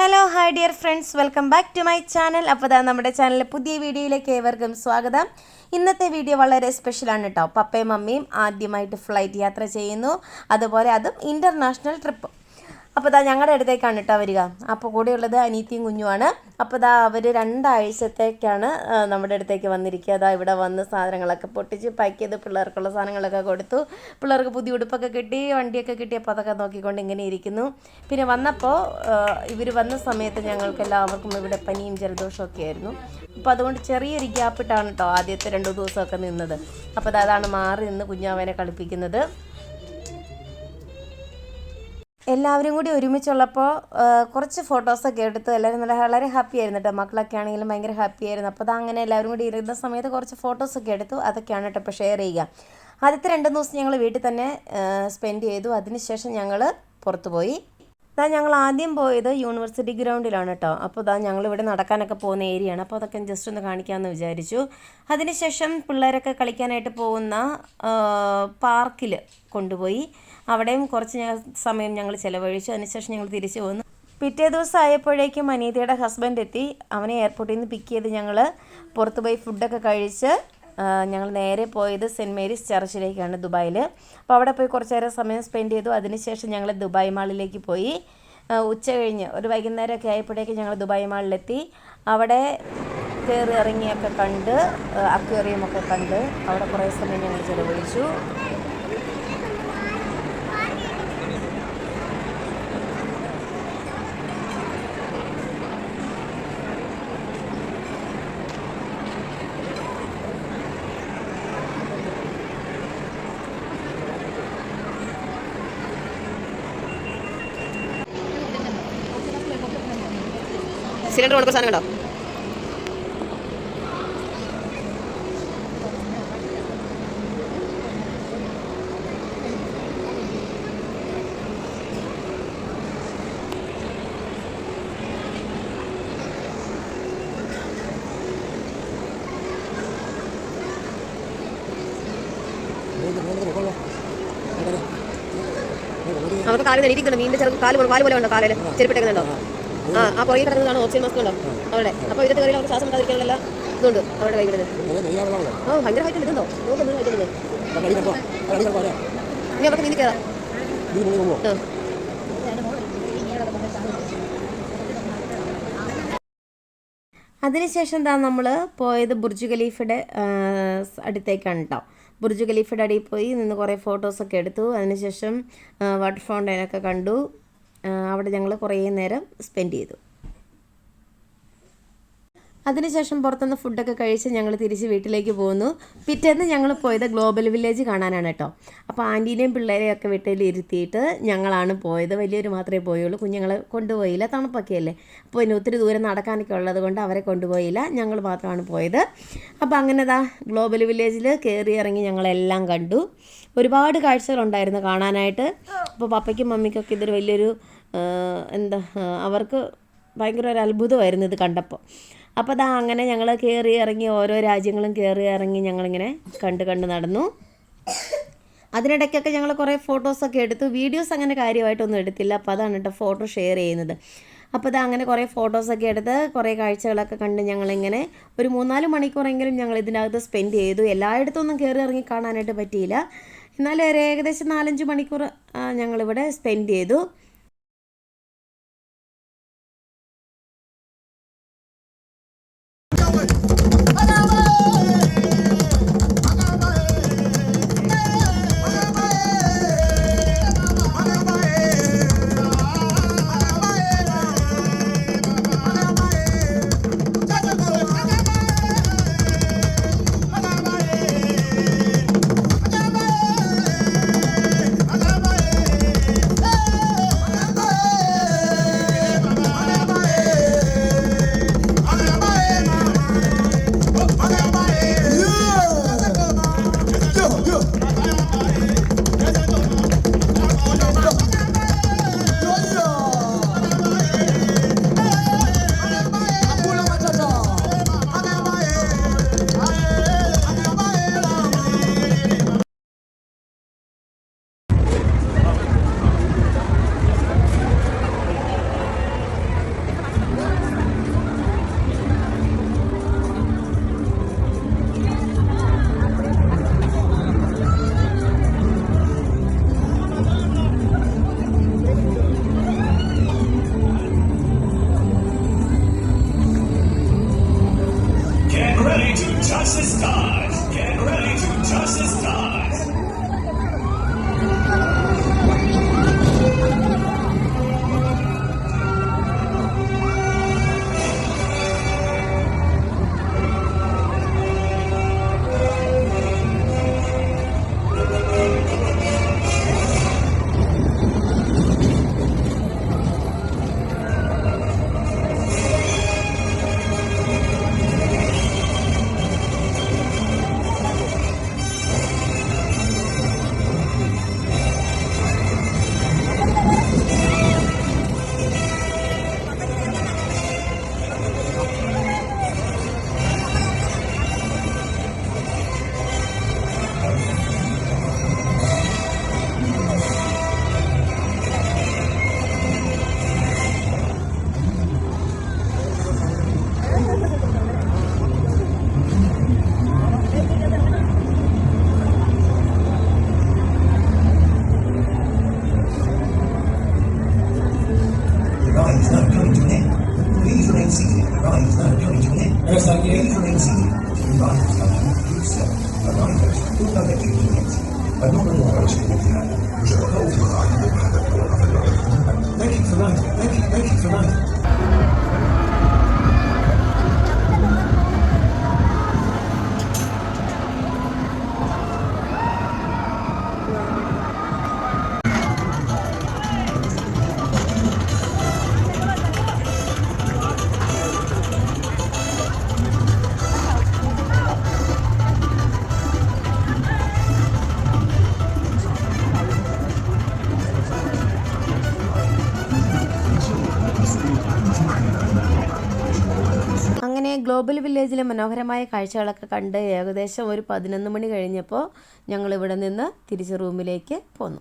Hello hi dear friends, welcome back to my channel. അപ്പോൾ നമ്മുടെ ചാനലിലെ പുതിയ വീഡിയോയിലേക്ക് ഏവർക്കും സ്വാഗതം. ഇന്നത്തെ വീഡിയോ വളരെ സ്പെഷ്യലാണ് കേട്ടോ. പപ്പയും മമ്മിയും ആദ്യമായിട്ട് ഫ്ലൈറ്റ് യാത്ര ചെയ്യുന്നു, അതുപോലെ അതും ഇൻ്റർനാഷണൽ ട്രിപ്പ്. അപ്പോൾ ഞങ്ങളുടെ അടുത്തേക്കാണ് കേട്ടോ വരിക. അപ്പോൾ കൂടെയുള്ളത് അനീത്തിയും കുഞ്ഞുമാണ്. അപ്പോൾ അവർ 2 ആഴ്ചത്തേക്കാണ് നമ്മുടെ അടുത്തേക്ക് വന്നിരിക്കുക. ഇവിടെ വന്ന് സാധനങ്ങളൊക്കെ പൊട്ടിച്ച് പാക്ക് ചെയ്ത് പിള്ളേർക്കുള്ള സാധനങ്ങളൊക്കെ കൊടുത്തു. പിള്ളേർക്ക് പുതിയ ഉടുപ്പൊക്കെ കിട്ടി, വണ്ടിയൊക്കെ കിട്ടി. അപ്പോൾ അതൊക്കെ നോക്കിക്കൊണ്ട് ഇങ്ങനെ ഇരിക്കുന്നു. പിന്നെ വന്നപ്പോൾ ഇവർ വന്ന സമയത്ത് ഞങ്ങൾക്ക് എല്ലാവർക്കും ഇവിടെ പനിയും ജലദോഷമൊക്കെ ആയിരുന്നു. അപ്പോൾ അതുകൊണ്ട് ചെറിയൊരു ഗ്യാപ്പിട്ടാണ് കേട്ടോ ആദ്യത്തെ 2 ദിവസമൊക്കെ നിന്നത്. അപ്പോൾ അതാണ് മാറി നിന്ന് കുഞ്ഞാവനെ കളിപ്പിക്കുന്നത്. എല്ലാവരും കൂടി ഒരുമിച്ചുള്ളപ്പോൾ കുറച്ച് ഫോട്ടോസൊക്കെ എടുത്തു. എല്ലാവരും വളരെ ഹാപ്പി ആയിരുന്നു കേട്ടോ. മക്കളൊക്കെ ആണെങ്കിലും ഭയങ്കര ഹാപ്പി ആയിരുന്നു. അപ്പോൾ അങ്ങനെ എല്ലാവരും കൂടി ഇരുന്ന സമയത്ത് കുറച്ച് ഫോട്ടോസൊക്കെ എടുത്തു. അതൊക്കെയാണ് കേട്ടോ ഇപ്പോൾ ഷെയർ ചെയ്യുക. ആദ്യത്തെ 2 ദിവസം ഞങ്ങൾ വീട്ടിൽ തന്നെ സ്പെൻഡ് ചെയ്തു. അതിനുശേഷം ഞങ്ങൾ പുറത്തു പോയി. ഞങ്ങൾ ആദ്യം പോയത് യൂണിവേഴ്സിറ്റി ഗ്രൗണ്ടിലാണ് കേട്ടോ. അപ്പോൾ ഞങ്ങളിവിടെ നടക്കാനൊക്കെ പോകുന്ന ഏരിയയാണ്. അപ്പോൾ അതൊക്കെ ജസ്റ്റ് ഒന്ന് കാണിക്കാമെന്ന് വിചാരിച്ചു. അതിനുശേഷം പിള്ളേരൊക്കെ കളിക്കാനായിട്ട് പോകുന്ന പാർക്കിൽ കൊണ്ടുപോയി. അവിടെയും കുറച്ച് സമയം ഞങ്ങൾ ചിലവഴിച്ചു. അതിനുശേഷം ഞങ്ങൾ തിരിച്ചു പോകുന്നു. പിറ്റേ ദിവസം ആയപ്പോഴേക്കും അനീതയുടെ ഹസ്ബൻഡ് എത്തി. അവനെ എയർപോർട്ടിൽ നിന്ന് പിക്ക് ചെയ്ത് ഞങ്ങൾ പുറത്ത് പോയി ഫുഡൊക്കെ കഴിച്ച് ഞങ്ങൾ നേരെ പോയത് സെൻറ്റ് മേരീസ് ചർച്ചിലേക്കാണ് ദുബായിൽ. അപ്പോൾ അവിടെ പോയി കുറച്ച് നേരം സമയം സ്പെൻഡ് ചെയ്തു. അതിനുശേഷം ഞങ്ങൾ ദുബായ് മാളിലേക്ക് പോയി. ഉച്ച കഴിഞ്ഞ് ഒരു വൈകുന്നേരമൊക്കെ ആയപ്പോഴേക്കും ഞങ്ങൾ ദുബായ് മാളിലെത്തി. അവിടെ കയറി ഇറങ്ങിയൊക്കെ കണ്ട് അക്വേറിയമൊക്കെ കണ്ട് അവിടെ കുറേ സമയം ഞങ്ങൾ ചിലവഴിച്ചു. സിലിണ്ടർ കൊടുക്കുന്ന സാധനം കേട്ടോ. അവർക്ക് കാല് നെരിക്കുന്നുണ്ട്. മീനിന്റെ ചെറുപ്പം കാല് പോലെ ഉണ്ടോ, കാലിൽ ചെരുപ്പിട്ടേക്കുന്നുണ്ടോ? ആ പുറകെ കിടക്കുന്നതാണ് ഓക്സിജൻ മാസ്ക് ഉണ്ടോ അവിടെ. അപ്പോൾ ഇതിൽ കയറി അവർക്ക് ശ്വാസം കിട്ടാതിരിക്കാനുള്ള ഇതുണ്ട് അവിടെ കൈ വിടുന്നത്. ഭയങ്കര ഹൈറ്റ് ഇതുണ്ടോ? നോക്കുന്നത് ഹൈറ്റ് ഇനി അവർക്ക് നീന്തി കയറാം. അതിനുശേഷം നമ്മൾ പോയത് ബുർജ് ഖലീഫയുടെ അടുത്തേക്കാണ് കേട്ടോ. ബുർജ് ഖലീഫയുടെ അടിയിൽ പോയി നിന്ന് കുറേ ഫോട്ടോസൊക്കെ എടുത്തു. അതിനുശേഷം വാട്ടർ ഫൗണ്ടൈനൊക്കെ കണ്ടു. അവിടെ ഞങ്ങൾ കുറേ നേരം സ്പെൻഡ് ചെയ്തു. അതിനുശേഷം പുറത്തുനിന്ന് ഫുഡൊക്കെ കഴിച്ച് ഞങ്ങൾ തിരിച്ച് വീട്ടിലേക്ക് പോകുന്നു. പിറ്റേന്ന് ഞങ്ങൾ പോയത് ഗ്ലോബൽ വില്ലേജ് കാണാനാണ് കേട്ടോ. അപ്പോൾ ആൻറ്റീനെയും പിള്ളേരെയൊക്കെ വീട്ടിലിരുത്തിയിട്ട് ഞങ്ങളാണ് പോയത്. വലിയൊരു മാത്രമേ പോയുള്ളൂ, കുഞ്ഞുങ്ങളെ കൊണ്ടുപോയില്ല. തണുപ്പൊക്കെ അല്ലേ, അപ്പോൾ ഇനി ഒത്തിരി ദൂരം നടക്കാനൊക്കെ ഉള്ളത് കൊണ്ട് അവരെ കൊണ്ടുപോയില്ല. ഞങ്ങൾ മാത്രമാണ് പോയത്. അപ്പോൾ അങ്ങനെ ഗ്ലോബൽ വില്ലേജിൽ കയറി ഇറങ്ങി ഞങ്ങളെല്ലാം കണ്ടു. ഒരുപാട് കാഴ്ചകളുണ്ടായിരുന്നു കാണാനായിട്ട്. അപ്പോൾ പപ്പയ്ക്കും മമ്മിക്കൊക്കെ ഇതൊരു വലിയൊരു അവർക്ക് ഭയങ്കര ഒരു അത്ഭുതമായിരുന്നു ഇത് കണ്ടപ്പോൾ. അപ്പോൾ അങ്ങനെ ഞങ്ങൾ കയറി ഇറങ്ങി ഓരോ രാജ്യങ്ങളും കയറി ഇറങ്ങി ഞങ്ങളിങ്ങനെ കണ്ട് നടന്നു. അതിനിടയ്ക്കൊക്കെ ഞങ്ങൾ കുറേ ഫോട്ടോസൊക്കെ എടുത്തു. വീഡിയോസ് അങ്ങനെ കാര്യമായിട്ടൊന്നും എടുത്തില്ല. അപ്പോൾ അതാണ് കേട്ടോ ഫോട്ടോ ഷെയർ ചെയ്യുന്നത്. അപ്പോൾ അങ്ങനെ കുറേ ഫോട്ടോസൊക്കെ എടുത്ത് കുറേ കാഴ്ചകളൊക്കെ കണ്ട് ഞങ്ങളിങ്ങനെ ഒരു 3-4 മണിക്കൂറെങ്കിലും ഞങ്ങൾ ഇതിനകത്ത് സ്പെൻഡ് ചെയ്തു. എല്ലായിടത്തൊന്നും കയറി ഇറങ്ങി കാണാനായിട്ട് പറ്റിയില്ല. എന്നാലും ഒരു ഏകദേശം 4-5 മണിക്കൂർ ഞങ്ങളിവിടെ സ്പെൻഡ് ചെയ്തു. Please remain seated. Arrive now coming to an end. Please remain seated. Arrive now to step. Arrive now to directly to the exit. Thank you for that. Thank you for that. അങ്ങനെ global വില്ലേജിലെ മനോഹരമായ കാഴ്ചകളൊക്കെ കണ്ട് ഏകദേശം ഒരു 11 മണി കഴിഞ്ഞപ്പോൾ ഞങ്ങൾ ഇവിടെ നിന്ന് തിരിച്ച് റൂമിലേക്ക് പോന്നു.